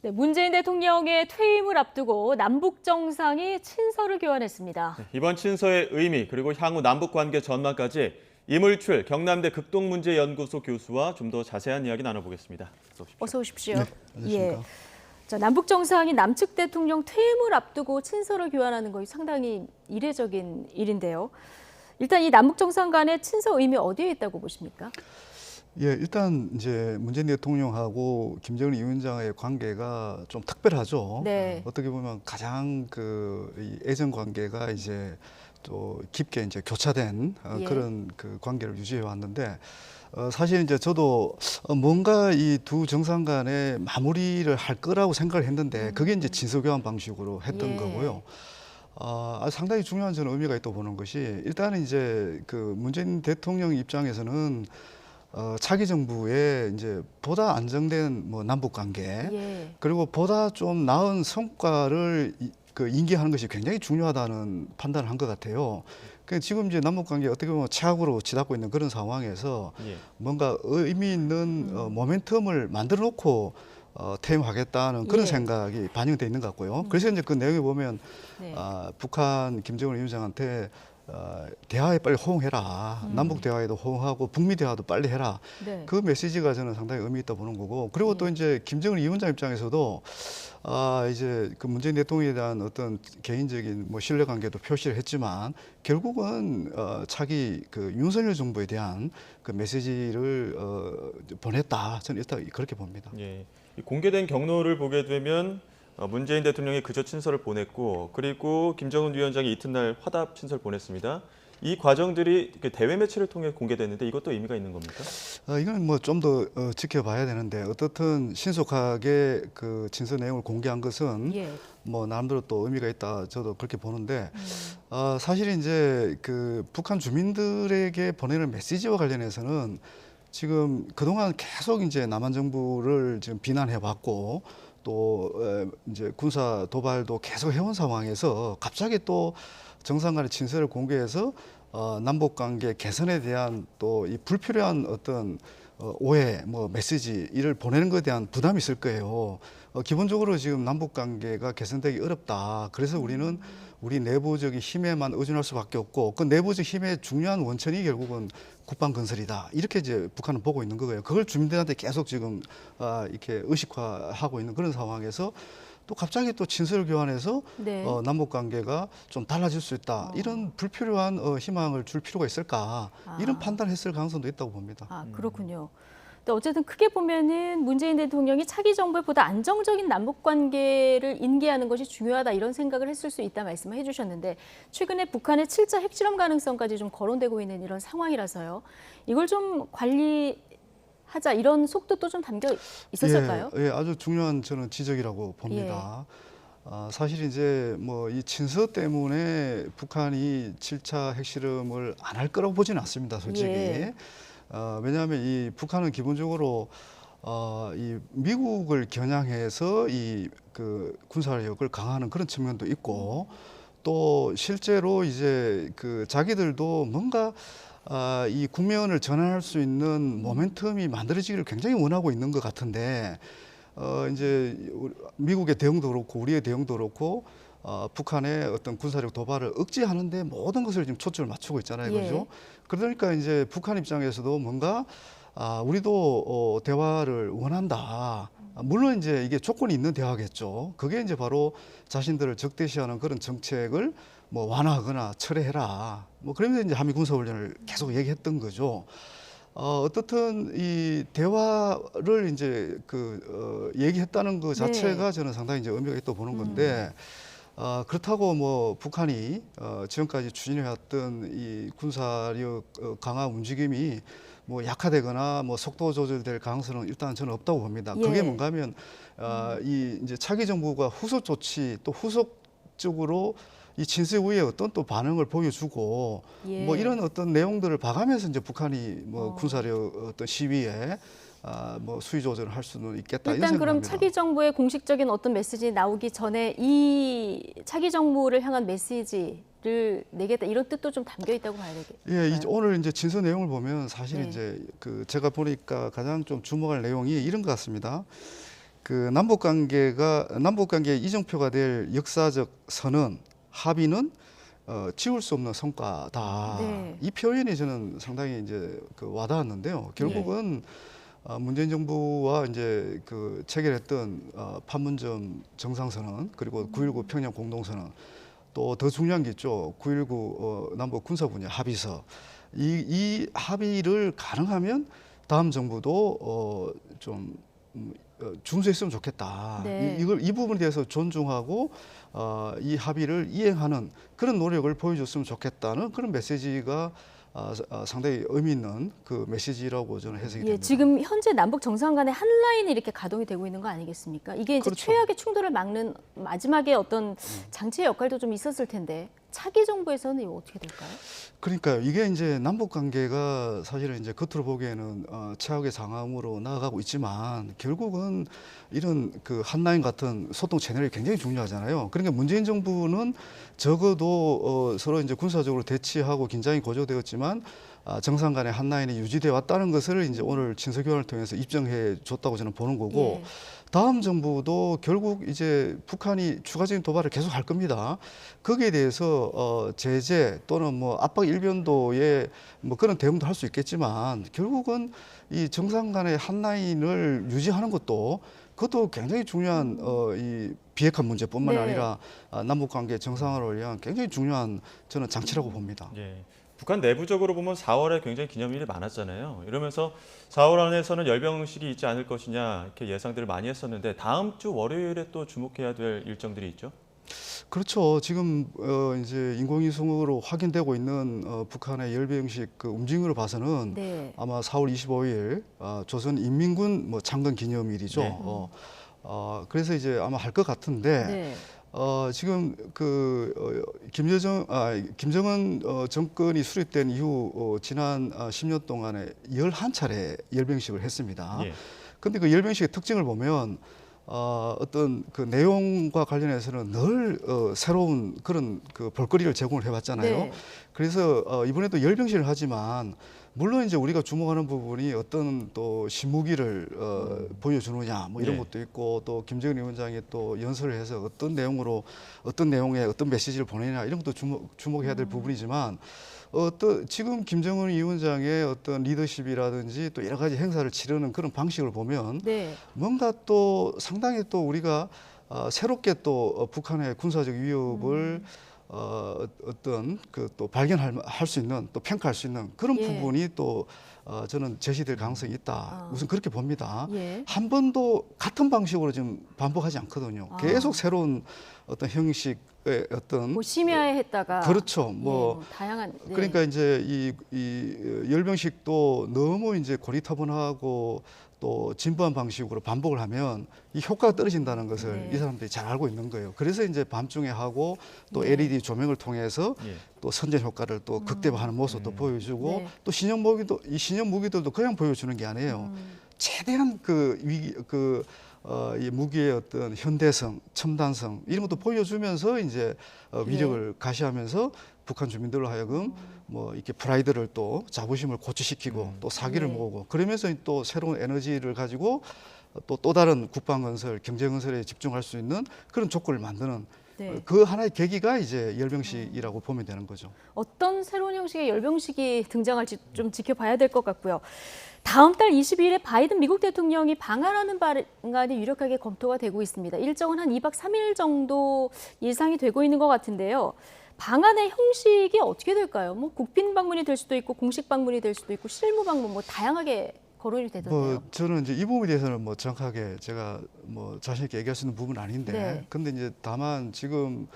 네, 문재인 대통령의 퇴임을 앞두고 남북 정상이 친서를 교환했습니다. 이번 친서의 의미 그리고 향후 남북 관계 전망까지 이물출 경남대 극동문제연구소 교수와 좀 더 자세한 이야기 나눠보겠습니다. 어서 오십시오. 네, 안녕하십니까. 자, 남북 정상이 남측 대통령 퇴임을 앞두고 친서를 교환하는 것이 상당히 이례적인 일인데요. 일단 이 남북 정상 간의 친서 의미 어디에 있다고 보십니까? 예, 일단 이제 문재인 대통령하고 김정은 위원장의 관계가 좀 특별하죠. 네. 어떻게 보면 가장 이 애정 관계가 이제 또 깊게 이제 교차된 예. 그런 그 관계를 유지해 왔는데 사실 이제 저도 뭔가 이 두 정상 간에 마무리를 할 거라고 생각을 했는데 그게 이제 친서 교환 방식으로 했던 예. 거고요. 상당히 중요한 저는 의미가 있다고 보는 것이 일단은 이제 그 문재인 대통령 입장에서는 차기 정부의 이제 보다 안정된 뭐 남북 관계 예. 그리고 보다 좀 나은 성과를 인계하는 것이 굉장히 중요하다는 판단을 한 것 같아요. 지금 이제 남북 관계 어떻게 보면 최악으로 치닫고 있는 그런 상황에서 예. 뭔가 의미 있는 모멘텀을 만들어 놓고 퇴임하겠다는 그런 예. 생각이 반영돼 있는 것 같고요. 그래서 이제 그 내용에 보면 네. 북한 김정은 위원장한테 대화에 빨리 호응해라. 남북 대화에도 호응하고 북미 대화도 빨리 해라. 네. 그 메시지가 저는 상당히 의미 있다 보는 거고. 그리고 또 이제 김정은 위원장 입장에서도 이제 그 문재인 대통령에 대한 어떤 개인적인 뭐 신뢰관계도 표시를 했지만 결국은 차기 그 윤석열 정부에 대한 그 메시지를 보냈다. 저는 일단 그렇게 봅니다. 예. 이 공개된 경로를 보게 되면 문재인 대통령이 그저 친서를 보냈고 그리고 김정은 위원장이 이튿날 화답 친서를 보냈습니다. 이 과정들이 대외 매체를 통해 공개됐는데 이것도 의미가 있는 겁니까? 이건 뭐 좀 더 지켜봐야 되는데 어떻든 신속하게 그 친서 내용을 공개한 것은 예. 뭐 나름대로 또 의미가 있다 저도 그렇게 보는데 사실 이제 그 북한 주민들에게 보내는 메시지와 관련해서는 지금 그동안 계속 이제 남한 정부를 지금 비난해 왔고 또 이제 군사 도발도 계속 해온 상황에서 갑자기 또 정상 간의 친서를 공개해서 남북 관계 개선에 대한 또 이 불필요한 어떤 오해, 뭐 메시지 이를 보내는 것에 대한 부담이 있을 거예요. 기본적으로 지금 남북 관계가 개선되기 어렵다. 그래서 우리는 우리 내부적인 힘에만 의존할 수밖에 없고 그 내부적 힘의 중요한 원천이 결국은 국방 건설이다. 이렇게 이제 북한은 보고 있는 거예요. 그걸 주민들한테 계속 지금 이렇게 의식화하고 있는 그런 상황에서 또 갑자기 또 친서를 교환해서 네. 남북 관계가 좀 달라질 수 있다. 이런 불필요한 희망을 줄 필요가 있을까? 이런 판단을 했을 가능성도 있다고 봅니다. 그렇군요. 근데 어쨌든 크게 보면은 문재인 대통령이 차기 정부에 보다 안정적인 남북 관계를 인계하는 것이 중요하다 이런 생각을 했을 수 있다 말씀을 해주셨는데 최근에 북한의 7차 핵실험 가능성까지 좀 거론되고 있는 이런 상황이라서요. 이걸 좀 관리하자 이런 속도도 좀 담겨 있었을까요? 예, 아주 중요한 저는 지적이라고 봅니다. 사실 이제 뭐 이 친서 때문에 북한이 7차 핵실험을 안 할 거라고 보지는 않습니다, 솔직히. 예. 왜냐하면 이 북한은 기본적으로 이 미국을 겨냥해서 이 그 군사력을 강화하는 그런 측면도 있고 또 실제로 이제 그 자기들도 뭔가 이 국면을 전환할 수 있는 모멘텀이 만들어지기를 굉장히 원하고 있는 것 같은데 이제 미국의 대응도 그렇고 우리의 대응도 그렇고 북한의 어떤 군사력 도발을 억제하는데 모든 것을 지금 초점을 맞추고 있잖아요, 예. 그죠? 그러니까 이제 북한 입장에서도 뭔가 우리도 대화를 원한다. 물론 이제 이게 조건이 있는 대화겠죠. 그게 이제 바로 자신들을 적대시하는 그런 정책을 뭐 완화하거나 철회해라. 뭐 그러면서 이제 한미 군사훈련을 계속 얘기했던 거죠. 어떻든 이 대화를 이제 얘기했다는 것 자체가 저는 상당히 이제 의미가 있다고 보는 건데 그렇다고 뭐 북한이 지금까지 추진해왔던 이 군사력 강화 움직임이 뭐 약화되거나 뭐 속도 조절될 가능성은 일단 저는 없다고 봅니다. 예. 그게 뭔가하면 이 이제 차기 정부가 후속 조치 또 후속적으로 이 친서 후에 어떤 또 반응을 보여주고 예. 뭐 이런 어떤 내용들을 봐가면서 이제 북한이 뭐 군사력 어떤 시위에 뭐 수위 조절을 할 수는 있겠다 이런 일단 그럼 생각합니다. 차기 정부의 공식적인 어떤 메시지 나오기 전에 이 차기 정부를 향한 메시지를 내겠다 이런 뜻도 좀 담겨 있다고 봐야 되겠죠. 예, 오늘 이제 친서 내용을 보면 사실 네. 이제 제가 보니까 가장 좀 주목할 내용이 이런 것 같습니다. 그 남북 관계 이정표가 될 역사적 선언 합의는 지울 수 없는 성과다. 네. 이 표현이 저는 상당히 이제 그 와닿았는데요. 결국은 문재인 정부와 이제 그 체결했던 판문점 정상선언 그리고 9.19 평양 공동선언 또 더 중요한 게 있죠. 9.19 남북 군사분야 합의서 이 합의를 가능하면 다음 정부도 좀 준수했으면 좋겠다. 네. 이 부분에 대해서 존중하고 이 합의를 이행하는 그런 노력을 보여줬으면 좋겠다는 그런 메시지가 상당히 의미 있는 그 메시지라고 저는 해석이 예, 됩니다. 지금 현재 남북 정상 간의 한 라인이 이렇게 가동이 되고 있는 거 아니겠습니까? 이게 이제 그렇죠. 최악의 충돌을 막는 마지막에 어떤 장치의 역할도 좀 있었을 텐데 차기 정부에서는 이거 어떻게 될까요? 그러니까요. 이게 이제 남북 관계가 사실은 이제 겉으로 보기에는 최악의 상황으로 나아가고 있지만 결국은 이런 그 한라인 같은 소통 채널이 굉장히 중요하잖아요. 그러니까 문재인 정부는 적어도 서로 이제 군사적으로 대치하고 긴장이 고조되었지만 정상 간의 한라인이 유지되어 왔다는 것을 이제 오늘 친서교환을 통해서 입증해 줬다고 저는 보는 거고 예. 다음 정부도 결국 이제 북한이 추가적인 도발을 계속 할 겁니다. 거기에 대해서 제재 또는 뭐 압박 일변도의 뭐 그런 대응도 할 수 있겠지만 결국은 이 정상 간의 한라인을 유지하는 그것도 굉장히 중요한 이 비핵화 문제뿐만 네. 아니라 남북 관계 정상화를 위한 굉장히 중요한 저는 장치라고 봅니다. 예. 북한 내부적으로 보면 4월에 굉장히 기념일이 많았잖아요. 이러면서 4월 안에서는 열병식이 있지 않을 것이냐 이렇게 예상들을 많이 했었는데 다음 주 월요일에 또 주목해야 될 일정들이 있죠. 그렇죠. 지금 이제 인공위성으로 확인되고 있는 북한의 열병식 그 움직임으로 봐서는 네. 아마 4월 25일 조선 인민군 뭐 창건 기념일이죠. 네. 그래서 이제 아마 할 것 같은데 네. 지금 그 김정은 정권이 수립된 이후 지난 10년 동안에 11차례 열병식을 했습니다. 예. 근데 그 열병식의 특징을 보면 어떤 그 내용과 관련해서는 늘 새로운 그런 그 볼거리를 제공을 해왔잖아요. 네. 그래서 이번에도 열병식을 하지만 물론 이제 우리가 주목하는 부분이 어떤 또 신무기를 보여주느냐 뭐 이런 네. 것도 있고 또 김정은 위원장이 또 연설을 해서 어떤 내용의 어떤 메시지를 보내냐 이런 것도 주목해야 될 부분이지만 또 지금 김정은 위원장의 어떤 리더십이라든지 또 여러 가지 행사를 치르는 그런 방식을 보면 네. 뭔가 또 상당히 또 우리가 새롭게 또 북한의 군사적 위협을 어떤 그 또 발견할 수 있는 또 평가할 수 있는 그런 예. 부분이 또 저는 제시될 가능성이 있다. 우선 그렇게 봅니다. 예. 한 번도 같은 방식으로 지금 반복하지 않거든요. 계속 새로운 어떤 형식의 어떤 뭐 심야에 했다가 그렇죠. 예, 뭐 다양한 네. 그러니까 이제 이 열병식도 너무 이제 고리타분하고 또 진부한 방식으로 반복을 하면 이 효과가 떨어진다는 것을 네. 이 사람들이 잘 알고 있는 거예요. 그래서 이제 밤중에 하고 또 네. LED 조명을 통해서 예. 또 선전 효과를 또 극대화하는 모습도 보여주고 네. 또 신형 무기들도 그냥 보여주는 게 아니에요. 최대한 그 위기 이 무기의 어떤 현대성, 첨단성 이런 것도 보여주면서 이제 위력을 가시하면서 북한 주민들로 하여금 뭐 이렇게 프라이드를 또 자부심을 고취시키고 또 사기를 네. 모으고 그러면서 또 새로운 에너지를 가지고 또 다른 국방 건설, 경제 건설에 집중할 수 있는 그런 조건을 만드는 네. 그 하나의 계기가 이제 열병식이라고 보면 되는 거죠. 어떤 새로운 형식의 열병식이 등장할지 좀 지켜봐야 될 것 같고요. 다음 달 22일에 바이든 미국 대통령이 방한하는 방안이 유력하게 검토가 되고 있습니다. 일정은 한 2박 3일 정도 예상이 되고 있는 것 같은데요. 방한의 형식이 어떻게 될까요? 뭐 국빈 방문이 될 수도 있고 공식 방문이 될 수도 있고 실무 방문 뭐 다양하게 거론이 되던데요. 뭐 저는 이제 이 부분에 대해서는 뭐 정확하게 제가 뭐 자신 있게 얘기할 수 있는 부분은 아닌데, 네. 근데 이제 다만 지금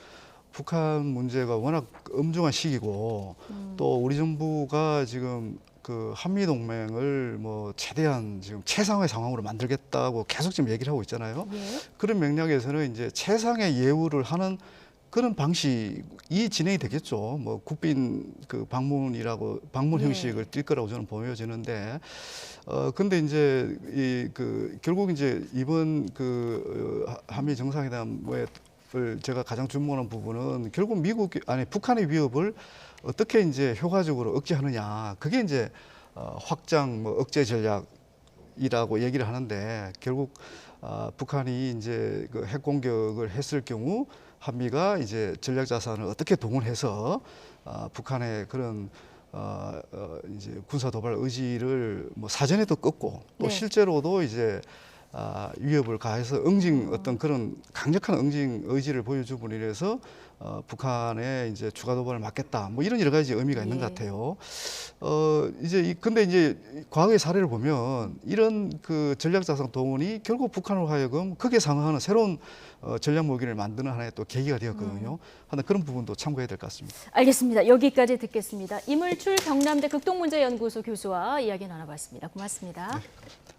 북한 문제가 워낙 엄중한 시기고 또 우리 정부가 지금 그 한미 동맹을 뭐 최대한 지금 최상의 상황으로 만들겠다고 계속 지금 얘기를 하고 있잖아요. 예. 그런 맥락에서는 이제 최상의 예우를 하는 그런 방식이 진행이 되겠죠. 뭐 국빈 그 방문 네. 형식을 띌 거라고 저는 보여지는데, 근데 이제 결국 이제 이번 한미 정상회담을 제가 가장 주목하는 부분은 결국 북한의 위협을 어떻게 이제 효과적으로 억제하느냐. 그게 이제 확장 억제 전략이라고 얘기를 하는데 결국 북한이 이제 그 핵 공격을 했을 경우 한미가 이제 전략 자산을 어떻게 동원해서 북한의 그런 이제 군사 도발 의지를 뭐 사전에도 꺾고 또 네. 실제로도 이제 위협을 가해서 어떤 그런 강력한 응징 의지를 보여주고 이래서 북한의 이제 추가 도발을 막겠다. 뭐 이런 여러 가지 의미가 있는 것 같아요. 근데 이제 과거의 사례를 보면 이런 그 전략 자산 동원이 결국 북한으로 하여금 극에 상응하는 새로운 전략 무기를 만드는 하나의 또 계기가 되었거든요. 하는 그런 부분도 참고해야 될 것 같습니다. 알겠습니다. 여기까지 듣겠습니다. 이물출 경남대 극동문제연구소 교수와 이야기 나눠봤습니다. 고맙습니다. 네.